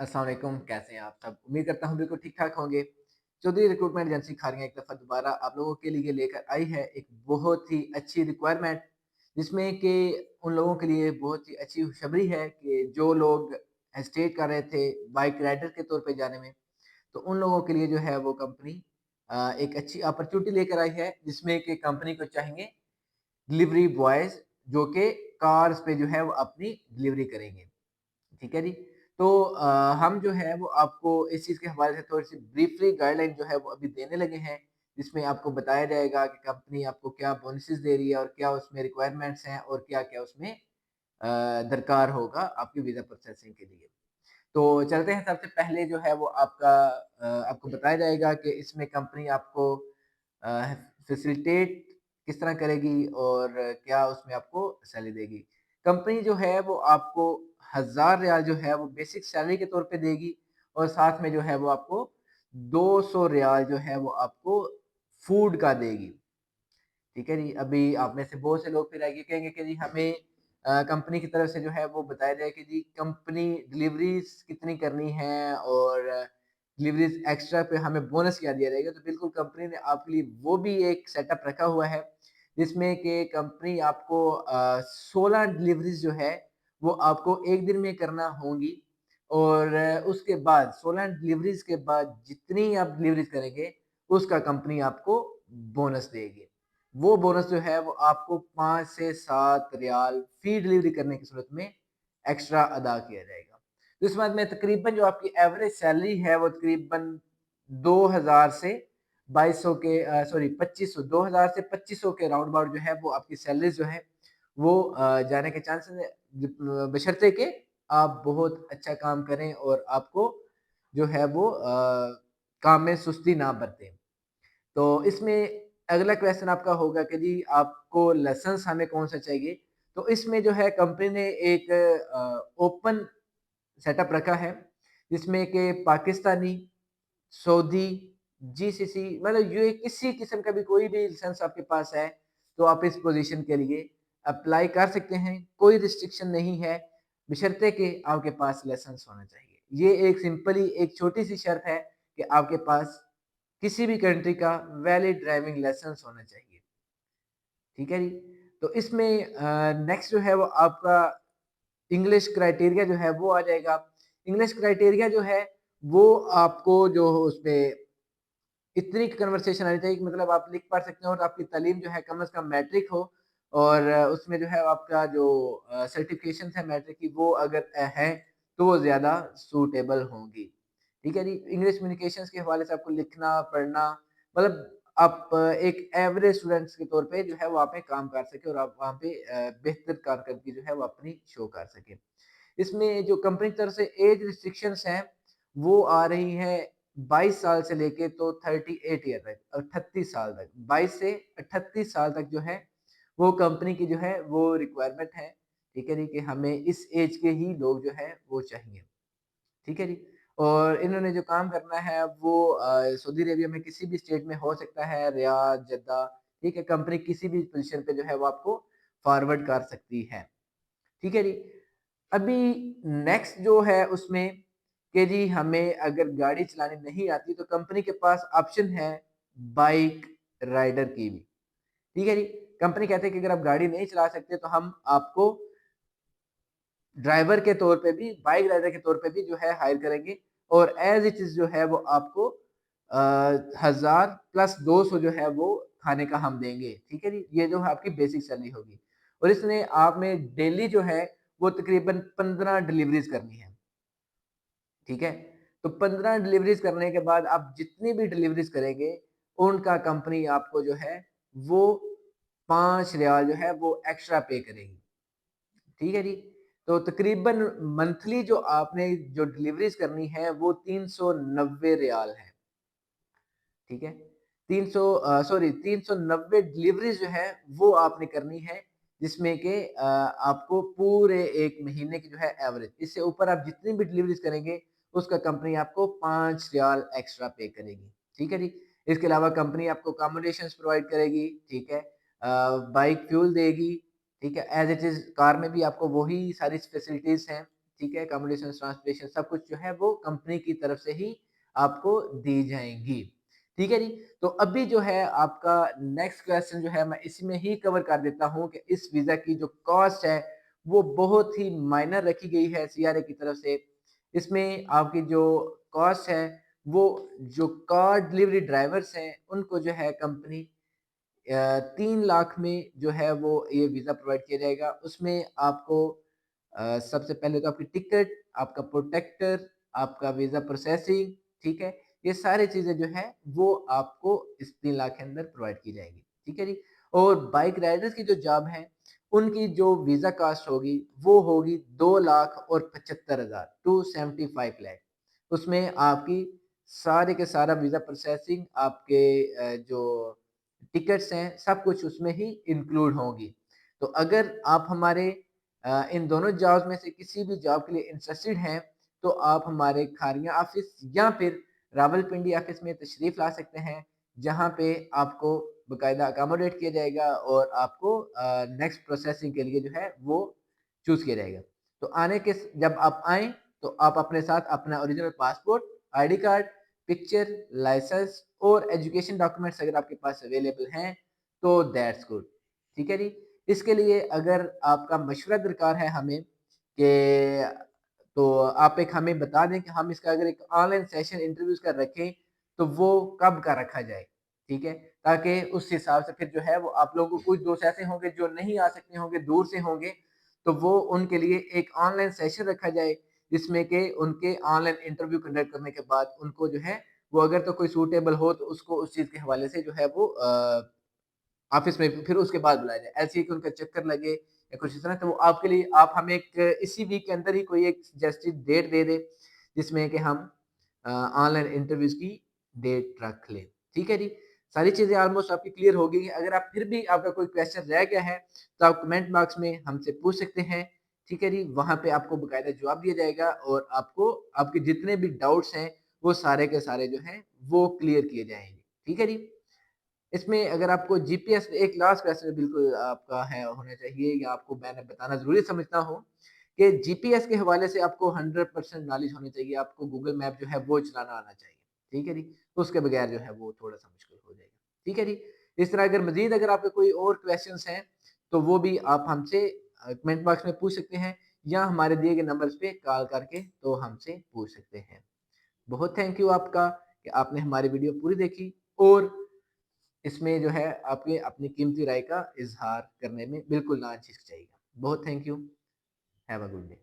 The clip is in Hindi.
अस्सलाम वालेकुम, कैसे हैं आप सब? उम्मीद करता हूँ बिल्कुल ठीक-ठाक होंगे। चौधरी रिक्रूटमेंट एजेंसी खारियाँ एक दफ़ा दोबारा आप लोगों के लिए लेकर आई है एक बहुत ही अच्छी रिक्वायरमेंट, जिसमें कि उन लोगों के लिए बहुत ही अच्छी खुशखबरी है कि जो लोग हेजिटेट कर रहे थे बाइक राइडर के तौर पे जाने में, तो उन लोगों के लिए जो है वो कंपनी एक अच्छी अपॉर्च्युनिटी लेकर आई है, जिसमें कि कंपनी को चाहेंगे डिलीवरी बॉयज़ जो कि कार्स पे जो है वो अपनी डिलीवरी करेंगे। ठीक है जी। तो हम जो है वो आपको इस चीज़ के हवाले से थोड़ी-सी ब्रीफली गाइडलाइन जो है वो अभी देने लगे हैं, जिसमें आपको बताया जाएगा कि कंपनी आपको क्या बोनसेस दे रही है और क्या उसमें रिक्वायरमेंट्स हैं और क्या-क्या उसमें दरकार होगा आपकी वीज़ा प्रोसेसिंग के लिए। तो चलते हैं सबसे पहले जो है वो आपको बताया जाएगा कि इसमें कंपनी आपको अ, फैसिलिटेट किस तरह करेगी और क्या उसमें आपको सैलरी देगी। कंपनी जो है वो आपको 1000 रियाल जो है वो बेसिक सैलरी के तौर पे देगी और साथ में जो है वो आपको 200 रियाल जो है वो आपको फूड का देगी। ठीक है जी, अभी आप में से बहुत से लोग फिर ये कहेंगे कि जी हमें कंपनी की तरफ से जो है वो बताया जाए कि जी कंपनी डिलीवरीज़ कितनी करनी है और डिलीवरीज़ एक्स्ट्रा पे हमें बोनस क्या दिया जाएगा। तो बिल्कुल कंपनी ने आपके लिए वो भी एक सेटअप रखा हुआ है, जिसमें कि कंपनी आपको 16 डिलीवरीज़ जो है वो आपको 1 दिन में करना होंगी और उसके बाद 16 डिलीवरीज़ के बाद जितनी आप डिलीवरीज़ करेंगे, उसका कंपनी आपको बोनस देगी। वो बोनस जो है वो आपको 5 से 7 रियाल फ़ी डिलीवरी करने की सूरत में एक्स्ट्रा अदा किया जाएगा। तो इस बात में तकरीबन जो आपकी एवरेज सैलरी है वो तकरीबन 2000 से 2200 के सॉरी 2500 2000 से 2500 के राउंड अबाउट जो है वो आपकी सैलरी जो है वो जाने के चांसेस है बशर्ते कि आप बहुत अच्छा काम करें और आपको जो है वो काम में सुस्ती ना बरतें। तो इसमें अगला क्वेश्चन आपका होगा कि जी आपको लाइसेंस हमें कौन-सा चाहिए? तो इसमें जो है कंपनी ने एक ओपन सेटअप रखा है, जिसमें कि पाकिस्तानी, सऊदी, जीसीसी मतलब यूएई किसी किस्म का भी कोई भी लाइसेंस आपके पास है, तो आप इस पोज़ीशन के लिए अप्लाई कर सकते हैं। कोई रिस्ट्रिक्शन नहीं है, बशर्ते कि आपके पास लाइसेंस होना चाहिए। ये एक सिंपली एक छोटी-सी शर्त है कि आपके पास किसी भी कंट्री का वैलिड ड्राइविंग लाइसेंस होना चाहिए, ठीक है जी? तो इसमें नेक्स्ट जो है वो आपका इंग्लिश क्राइटेरिया जो है वो आ जाएगा। इंग्लिश क्राइटेरिया जो है वो आपको जो उसपे इतनी कन्वर्सेशन आनी चाहिए कि मतलब आप लिख पढ़ सकते हो और आपकी तालीम जो है कम से कम मैट्रिक हो और उसमें जो है आपका जो सर्टिफ़िकेशंस है मैट्रिक की वो अगर हैं, तो वो ज़्यादा सूटेबल होंगी। ठीक है जी? इंग्लिश कम्युनिकेशंस के हवाले से आपको लिखना, पढ़ना मतलब आप एक एवरेज स्टूडेंट्स के तौर पे जो है वहाँ पे काम कर सकें और आप वहाँ पे बेहतर कारकर्दगी जो है वो अपनी शो कर सकें। इसमें जो कंपनी की तरफ से एज रिस्ट्रिक्शंस हैं, वो आ रही हैं 22 साल से लेके तो 38 ईयर तक, 38 साल तक। 22 से 38 साल तक जो है, वो कंपनी की जो है वो रिक्वायरमेंट है, ठीक है जी? कि हमें इस एज के ही लोग जो है वो चाहिए, ठीक है जी? और इन्होंने जो काम करना है वो सऊदी अरेबिया में किसी भी स्टेट में हो सकता है, रियाद, जद्दा, ठीक है? कंपनी किसी भी पोज़ीशन पे जो है वो आपको फॉरवर्ड कर सकती है, ठीक है जी? अभी नेक्स्ट जो है उसमें कि जी हमें अगर गाड़ी चलानी नहीं आती तो कंपनी के पास ऑप्शन है बाइक राइडर की भी, ठीक है जी? कंपनी कहते हैं कि अगर आप गाड़ी नहीं चला सकते तो हम आपको ड्राइवर के तौर पे भी, बाइक राइडर के तौर पे भी जो है हायर करेंगे और एज़ इट इज़ जो है वो आपको 1000 प्लस 200 जो है वो खाने का हम देंगे, ठीक है जी? ये जो है आपकी बेसिक सैलरी होगी और इसमें आप में डेली जो है वो तकरीबन 15 डिलीवरीज़ करनी है, ठीक है? तो 15 डिलीवरीज़ करने के बाद आप जितनी भी डिलीवरीज़ करेंगे, उनका कंपनी आपको जो है वो 5 रियाल जो है वो एक्स्ट्रा पे करेगी। ठीक है जी? तो तकरीबन मंथली जो आपने जो डिलीवरीज़ करनी है वो 390 रियाल है, ठीक है? 390 डिलीवरीज़ जो है वो आपने करनी है जिसमें कि आपको पूरे 1 महीने की जो है एवरेज इससे ऊपर आप जितनी भी डिलीवरीज़ करेंगे उसका कंपनी आपको 5 रियाल एक्स्ट्रा पे करेगी, ठीक है जी? इसके अलावा कंपनी आपको अकोमोडेशंस प्रोवाइड करेगी, ठीक है? बाइक फ्यूल देगी, ठीक है? एज़ इट इज़ कार में भी आपको वही सारी फैसिलिटीज़ हैं, ठीक है? अकोमोडेशन, ट्रांसपोर्टेशन सब कुछ जो है वो कंपनी की तरफ से ही आपको दी जाएँगी। ठीक है जी? तो अभी जो है आपका नेक्स्ट क्वेश्चन जो है मैं इसमें ही कवर कर देता हूँ कि इस वीज़ा की जो कॉस्ट है, वो बहुत ही माइनर रखी गई है सीआरए की तरफ से। इसमें आपकी जो कॉस्ट है, वो जो कार डिलीवरी ड्राइवर्स हैं, उनको जो है कंपनी 3 लाख में जो है वो ये वीज़ा प्रोवाइड किया जाएगा। उसमें आपको सबसे पहले तो आपकी टिकट, आपका प्रोटेक्टर, आपका वीज़ा प्रोसेसिंग, ठीक है? ये सारी चीज़ें जो हैं वो आपको इस 3 लाख के अंदर प्रोवाइड की जाएँगी, ठीक है जी? और बाइक राइडर्स की जो जॉब है, उनकी जो वीज़ा कॉस्ट होगी, वो होगी 2 लाख और 75,000 275 लाख। उसमें आपकी सारे के सारा वीज़ा प्रोसेसिंग, आपके जो टिकट्स हैं, सब कुछ उसमें ही इंक्लूड होंगी। तो अगर आप हमारे इन दोनों जॉब्स में से किसी भी जॉब के लिए इंटरेस्टेड हैं, तो आप हमारे खारिया ऑफ़िस या फिर रावलपिंडी ऑफ़िस में तशरीफ़ ला सकते हैं, जहाँ पे आपको बाकायदा अकोमोडेट किया जाएगा और आपको नेक्स्ट प्रोसेसिंग के लिए जो है वो चूज़ किया जाएगा। तो आने के स जब आप आएँ, तो आप अपने साथ अपना original passport, ID card, picture, licence और एजुकेशन डॉक्यूमेंट्स अगर आपके पास अवेलेबल हैं, तो दैट्स गुड। ठीक है जी? इसके लिए अगर आपका मशवरा दरकार है हमें कि तो आप एक हमें बता दें कि हम इसका अगर एक ऑनलाइन सेशन इंटरव्यूज़ का रखें, तो वो कब का रखा जाए, ठीक है? ताकि उस हिसाब से फिर जो है वो आप लोगों को कुछ दोस्त ऐसे होंगे जो नहीं आ सकते होंगे, दूर से होंगे, तो वो उनके लिए एक ऑनलाइन सेशन रखा जाए, जिसमें कि उनके ऑनलाइन इंटरव्यू कंडक्ट करने के बाद उनको जो है, वो अगर तो कोई सूटेबल हो तो उसको उस चीज़ के हवाले से जो है वो ऑफ़िस में फिर उसके बाद बुलाया जाए। ऐसे ही कि उनका चक्कर लगे या कुछ इस तरह, तो वो आपके लिए आप हमें एक इसी वीक के अंदर ही कोई एक सजेस्टेड डेट दे दें, जिसमें कि हम ऑनलाइन इंटरव्यूज़ की डेट रख लें। ठीक है जी? सारी चीज़ें ऑलमोस्ट आपकी क्लियर हो गई हैं। अगर आप फिर भी आपका कोई क्वेश्चन रह गया है, तो आप कमेंट बॉक्स में हमसे पूछ सकते हैं। ठीक है जी? वहाँ पे आपको बाकायदा जवाब दिया जाएगा और आपको आपके जितने भी डाउट्स हैं, वो सारे के सारे जो हैं, वो क्लियर किए जाएँगे। ठीक है जी? इसमें अगर आपको जीपीएस एक लास्ट क्वेश्चन बिल्कुल आपका है होना चाहिए या आपको मैंने बताना ज़रूरी समझता हूँ कि जीपीएस के हवाले से आपको 100% नॉलेज होनी चाहिए, आपको गूगल मैप जो है वो चलाना आना चाहिए, ठीक है जी? उसके बगैर जो है वो थोड़ा-सा मुश्किल हो जाएगा, ठीक है जी? इस तरह अगर मज़ीद अगर आपके कोई और क्वेश्चन्स हैं, तो वो भी आप हमसे कमेंट बॉक्स में पूछ सकते हैं या हमारे दिए गए नंबर्स पे कॉल करके तो हमसे पूछ सकते हैं। बहुत थैंक यू आपका कि आपने हमारी वीडियो पूरी देखी और इसमें जो है आपके अपनी कीमती राय का इज़हार करने में बिल्कुल ना हिचकिचाइएगा। बहुत thank you. Have a good day.